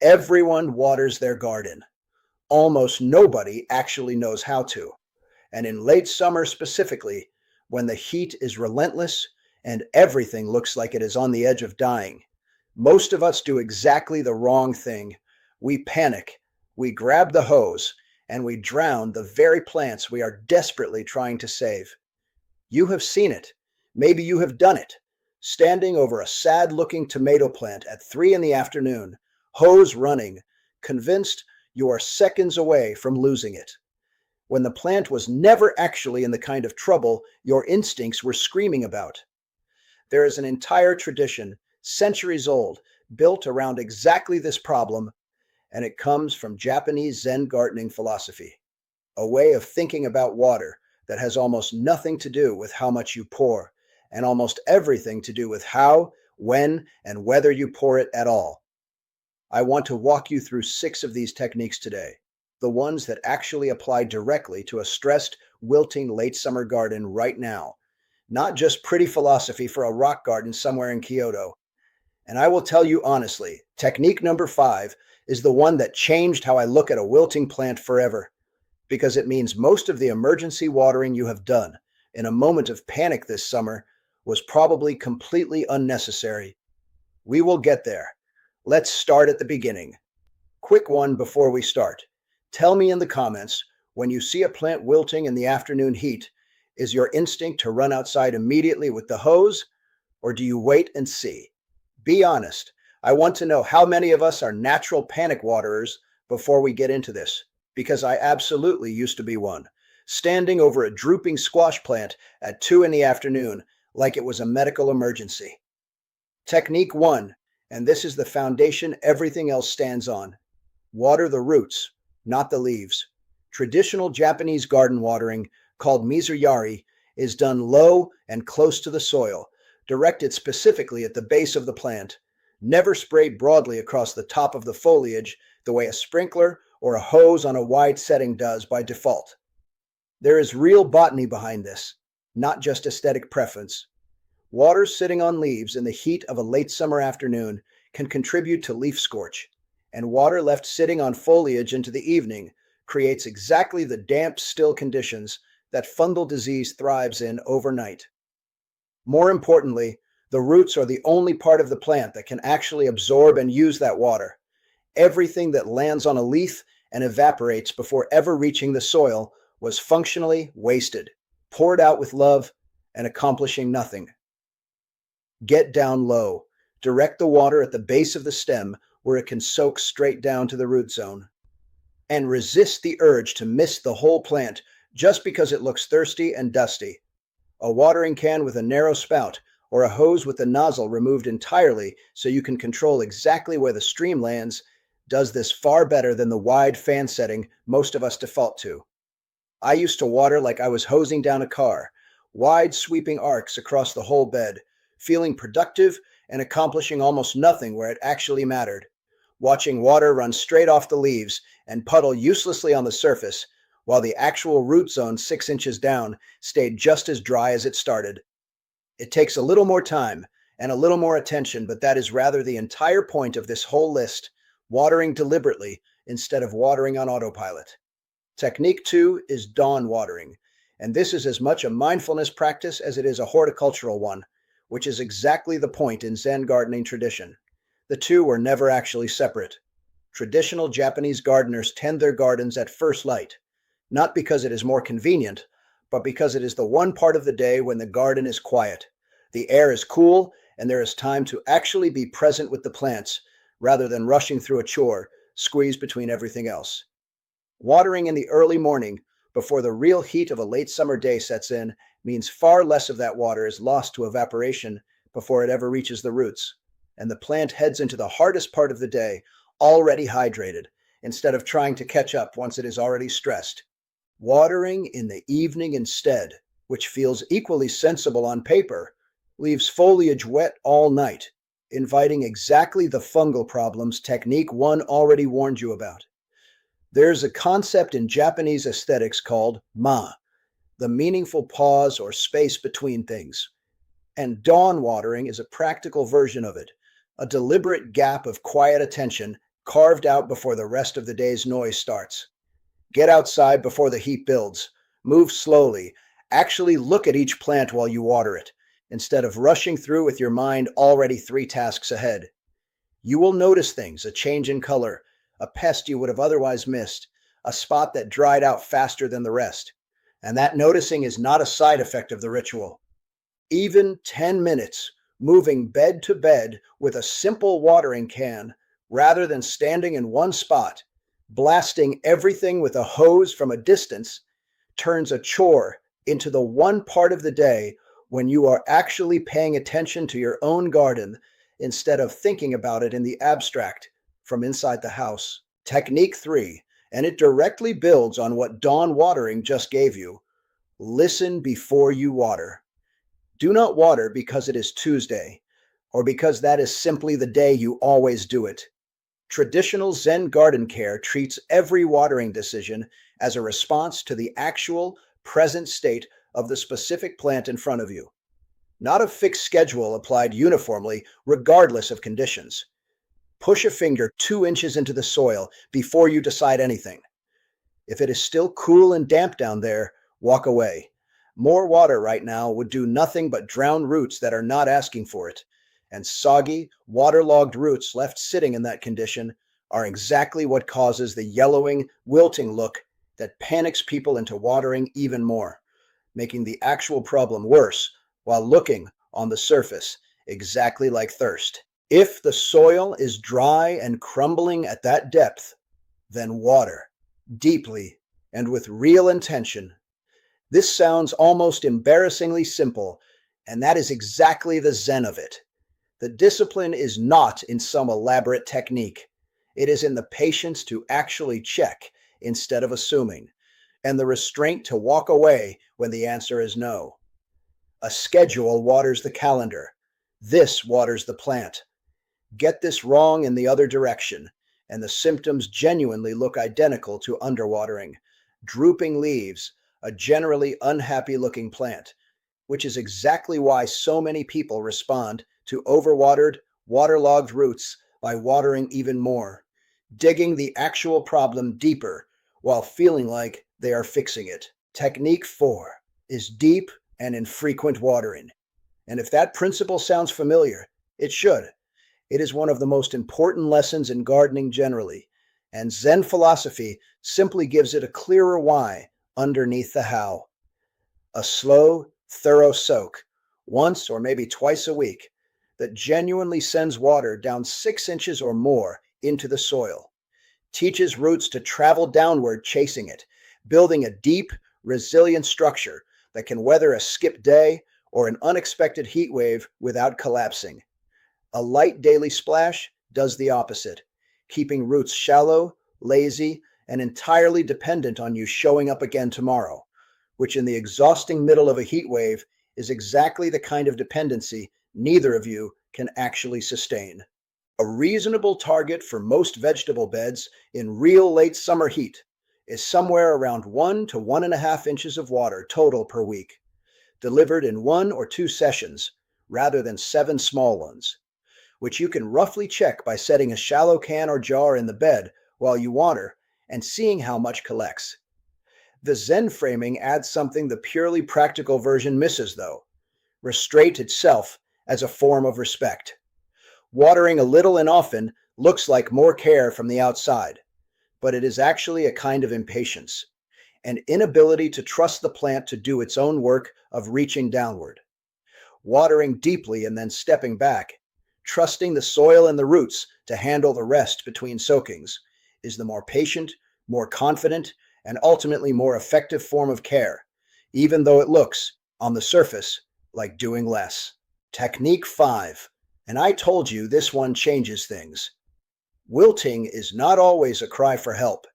Everyone waters their garden. Almost nobody actually knows how to. And in late summer specifically, when the heat is relentless and everything looks like it is on the edge of dying, most of us do exactly the wrong thing. We panic, we grab the hose, and we drown the very plants we are desperately trying to save. You have seen it. Maybe you have done it. Standing over a sad-looking tomato plant at 3 in the afternoon, hose running, convinced you are seconds away from losing it, when the plant was never actually in the kind of trouble your instincts were screaming about. There is an entire tradition, centuries old, built around exactly this problem, and it comes from Japanese Zen gardening philosophy, a way of thinking about water that has almost nothing to do with how much you pour, and almost everything to do with how, when, and whether you pour it at all. I want to walk you through 6 of these techniques today, the ones that actually apply directly to a stressed, wilting late summer garden right now, not just pretty philosophy for a rock garden somewhere in Kyoto. And I will tell you honestly, technique number 5 is the one that changed how I look at a wilting plant forever, because it means most of the emergency watering you have done in a moment of panic this summer was probably completely unnecessary. We will get there. Let's start at the beginning. Quick one before we start. Tell me in the comments, when you see a plant wilting in the afternoon heat, is your instinct to run outside immediately with the hose, or do you wait and see? Be honest. I want to know how many of us are natural panic waterers before we get into this, because I absolutely used to be one, standing over a drooping squash plant at 2 in the afternoon like it was a medical emergency. Technique 1, and this is the foundation everything else stands on. Water the roots, not the leaves. Traditional Japanese garden watering, called mizuyari, is done low and close to the soil, directed specifically at the base of the plant, never sprayed broadly across the top of the foliage the way a sprinkler or a hose on a wide setting does by default. There is real botany behind this, not just aesthetic preference. Water sitting on leaves in the heat of a late summer afternoon can contribute to leaf scorch, and water left sitting on foliage into the evening creates exactly the damp, still conditions that fungal disease thrives in overnight. More importantly, the roots are the only part of the plant that can actually absorb and use that water. Everything that lands on a leaf and evaporates before ever reaching the soil was functionally wasted, poured out with love, and accomplishing nothing. Get down low. Direct the water at the base of the stem where it can soak straight down to the root zone. And resist the urge to miss the whole plant just because it looks thirsty and dusty. A watering can with a narrow spout or a hose with the nozzle removed entirely so you can control exactly where the stream lands does this far better than the wide fan setting most of us default to. I used to water like I was hosing down a car, wide sweeping arcs across the whole bed, feeling productive and accomplishing almost nothing where it actually mattered, watching water run straight off the leaves and puddle uselessly on the surface, while the actual root zone 6 inches down stayed just as dry as it started. It takes a little more time and a little more attention, but that is rather the entire point of this whole list, watering deliberately instead of watering on autopilot. Technique 2 is dawn watering, and this is as much a mindfulness practice as it is a horticultural one, which is exactly the point in Zen gardening tradition. The two were never actually separate. Traditional Japanese gardeners tend their gardens at first light, not because it is more convenient, but because it is the one part of the day when the garden is quiet, the air is cool, and there is time to actually be present with the plants, rather than rushing through a chore, squeezed between everything else. Watering in the early morning, before the real heat of a late summer day sets in, means far less of that water is lost to evaporation before it ever reaches the roots, and the plant heads into the hardest part of the day already hydrated, instead of trying to catch up once it is already stressed. Watering in the evening instead, which feels equally sensible on paper, leaves foliage wet all night, inviting exactly the fungal problems Technique 1 already warned you about. There's a concept in Japanese aesthetics called ma, the meaningful pause or space between things. And dawn watering is a practical version of it, a deliberate gap of quiet attention carved out before the rest of the day's noise starts. Get outside before the heat builds. Move slowly. Actually look at each plant while you water it, instead of rushing through with your mind already 3 tasks ahead. You will notice things, a change in color, a pest you would have otherwise missed, a spot that dried out faster than the rest. And that noticing is not a side effect of the ritual. Even 10 minutes moving bed to bed with a simple watering can rather than standing in one spot, blasting everything with a hose from a distance, turns a chore into the one part of the day when you are actually paying attention to your own garden instead of thinking about it in the abstract from inside the house. Technique 3, and it directly builds on what dawn watering just gave you. Listen before you water. Do not water because it is Tuesday, or because that is simply the day you always do it. Traditional Zen garden care treats every watering decision as a response to the actual, present state of the specific plant in front of you, not a fixed schedule applied uniformly regardless of conditions. Push a finger 2 inches into the soil before you decide anything. If it is still cool and damp down there, walk away. More water right now would do nothing but drown roots that are not asking for it, and soggy, waterlogged roots left sitting in that condition are exactly what causes the yellowing, wilting look that panics people into watering even more, making the actual problem worse while looking, on the surface, exactly like thirst. If the soil is dry and crumbling at that depth, then water, deeply and with real intention. This sounds almost embarrassingly simple, and that is exactly the Zen of it. The discipline is not in some elaborate technique. It is in the patience to actually check instead of assuming, and the restraint to walk away when the answer is no. A schedule waters the calendar. This waters the plant. Get this wrong in the other direction, and the symptoms genuinely look identical to underwatering. Drooping leaves, a generally unhappy-looking plant, which is exactly why so many people respond to overwatered, waterlogged roots by watering even more, digging the actual problem deeper while feeling like they are fixing it. Technique 4 is deep and infrequent watering. And if that principle sounds familiar, it should. It is one of the most important lessons in gardening generally, and Zen philosophy simply gives it a clearer why underneath the how. A slow, thorough soak, once or maybe twice a week, that genuinely sends water down 6 inches or more into the soil, teaches roots to travel downward chasing it, building a deep, resilient structure that can weather a skip day or an unexpected heat wave without collapsing. A light daily splash does the opposite, keeping roots shallow, lazy, and entirely dependent on you showing up again tomorrow, which in the exhausting middle of a heat wave is exactly the kind of dependency neither of you can actually sustain. A reasonable target for most vegetable beds in real late summer heat is somewhere around 1 to 1.5 inches of water total per week, delivered in 1 or 2 sessions rather than 7 small ones, which you can roughly check by setting a shallow can or jar in the bed while you water and seeing how much collects. The Zen framing adds something the purely practical version misses, though: restraint itself as a form of respect. Watering a little and often looks like more care from the outside, but it is actually a kind of impatience, an inability to trust the plant to do its own work of reaching downward. Watering deeply and then stepping back, trusting the soil and the roots to handle the rest between soakings, is the more patient, more confident, and ultimately more effective form of care, even though it looks, on the surface, like doing less. Technique 5, and I told you this one changes things. Wilting is not always a cry for help.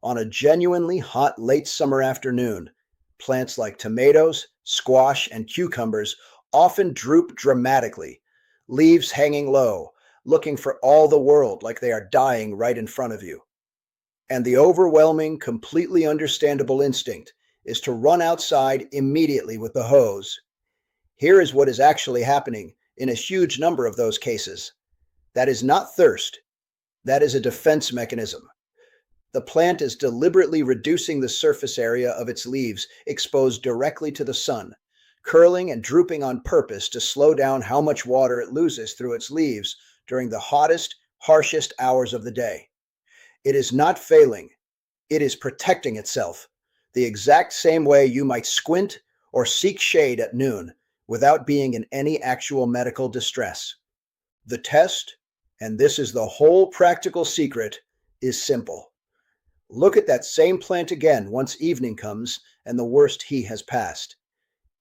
On a genuinely hot late summer afternoon, plants like tomatoes, squash, and cucumbers often droop dramatically, leaves hanging low, looking for all the world like they are dying right in front of you. And the overwhelming, completely understandable instinct is to run outside immediately with the hose. Here is what is actually happening in a huge number of those cases. That is not thirst. That is a defense mechanism. The plant is deliberately reducing the surface area of its leaves exposed directly to the sun, curling and drooping on purpose to slow down how much water it loses through its leaves during the hottest, harshest hours of the day. It is not failing, it is protecting itself, the exact same way you might squint or seek shade at noon without being in any actual medical distress. The test, and this is the whole practical secret, is simple. Look at that same plant again once evening comes and the worst heat has passed.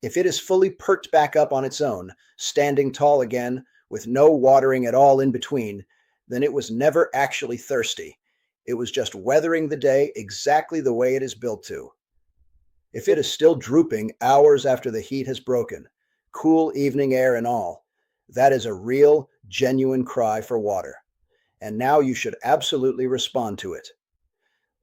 If it is fully perked back up on its own, standing tall again, with no watering at all in between, then it was never actually thirsty. It was just weathering the day exactly the way it is built to. If it is still drooping hours after the heat has broken, cool evening air and all, that is a real, genuine cry for water. And now you should absolutely respond to it.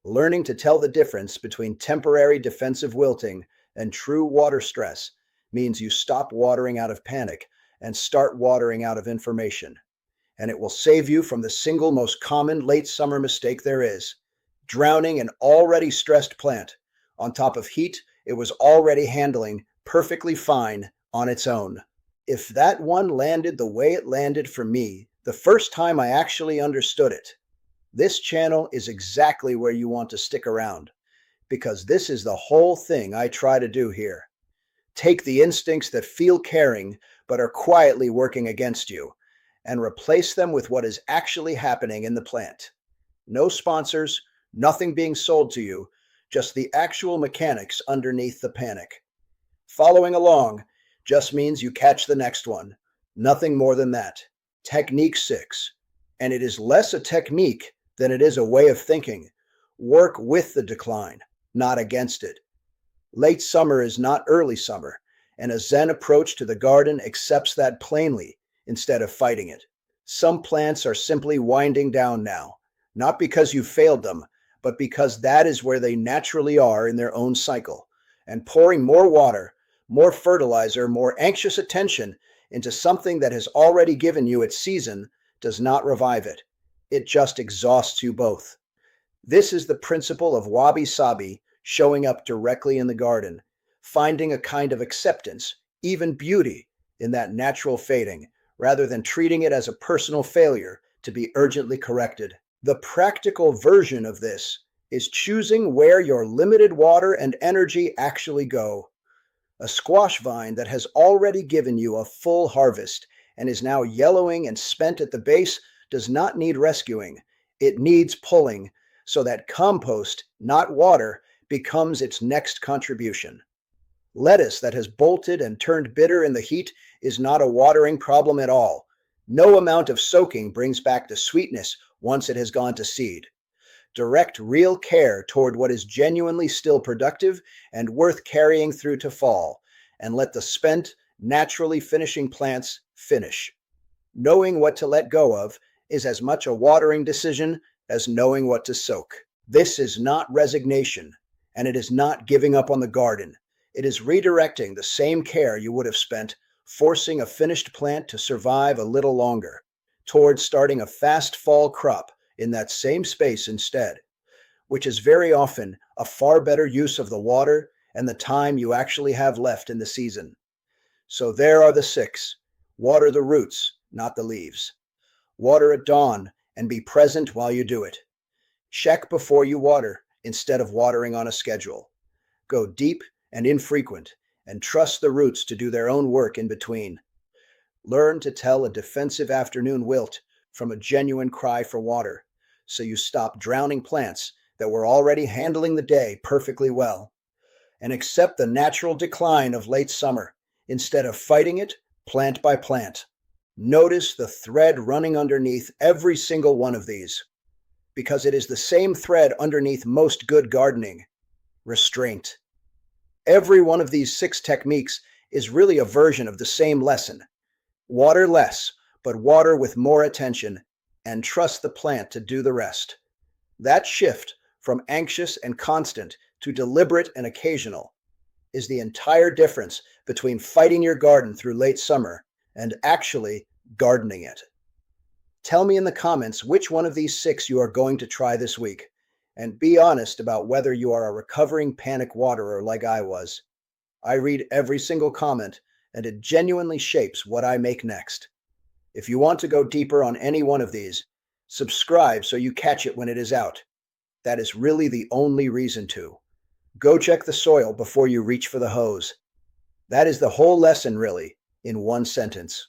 Learning to tell the difference between temporary defensive wilting and true water stress means you stop watering out of panic and start watering out of information. And it will save you from the single most common late summer mistake there is: drowning an already stressed plant on top of heat it was already handling perfectly fine on its own. If that one landed the way it landed for me the first time I actually understood it, this channel is exactly where you want to stick around, because this is the whole thing I try to do here. Take the instincts that feel caring but are quietly working against you and replace them with what is actually happening in the plant. No sponsors, nothing being sold to you, just the actual mechanics underneath the panic. Following along just means you catch the next one. Nothing more than that. Technique 6. And it is less a technique than it is a way of thinking. Work with the decline, not against it. Late summer is not early summer, and a Zen approach to the garden accepts that plainly instead of fighting it. Some plants are simply winding down now, not because you failed them, but because that is where they naturally are in their own cycle. And pouring more water, more fertilizer, more anxious attention into something that has already given you its season does not revive it. It just exhausts you both. This is the principle of wabi-sabi showing up directly in the garden, finding a kind of acceptance, even beauty, in that natural fading, rather than treating it as a personal failure to be urgently corrected. The practical version of this is choosing where your limited water and energy actually go. A squash vine that has already given you a full harvest and is now yellowing and spent at the base does not need rescuing. It needs pulling so that compost, not water, becomes its next contribution. Lettuce that has bolted and turned bitter in the heat is not a watering problem at all. No amount of soaking brings back the sweetness once it has gone to seed. Direct real care toward what is genuinely still productive and worth carrying through to fall, and let the spent, naturally finishing plants finish. Knowing what to let go of is as much a watering decision as knowing what to soak. This is not resignation, and it is not giving up on the garden. It is redirecting the same care you would have spent forcing a finished plant to survive a little longer, towards starting a fast fall crop in that same space instead, which is very often a far better use of the water and the time you actually have left in the season. So there are the 6. Water the roots, not the leaves. Water at dawn and be present while you do it. Check before you water instead of watering on a schedule. Go deep and infrequent and trust the roots to do their own work in between. Learn to tell a defensive afternoon wilt from a genuine cry for water, so you stop drowning plants that were already handling the day perfectly well. And accept the natural decline of late summer instead of fighting it plant by plant. Notice the thread running underneath every single one of these, because it is the same thread underneath most good gardening: restraint. Every one of these 6 techniques is really a version of the same lesson. Water less, but water with more attention, and trust the plant to do the rest. That shift from anxious and constant to deliberate and occasional is the entire difference between fighting your garden through late summer and actually gardening it. Tell me in the comments which one of these 6 you are going to try this week. And be honest about whether you are a recovering panic waterer like I was. I read every single comment, and it genuinely shapes what I make next. If you want to go deeper on any one of these, subscribe so you catch it when it is out. That is really the only reason to. Go check the soil before you reach for the hose. That is the whole lesson, really, in one sentence.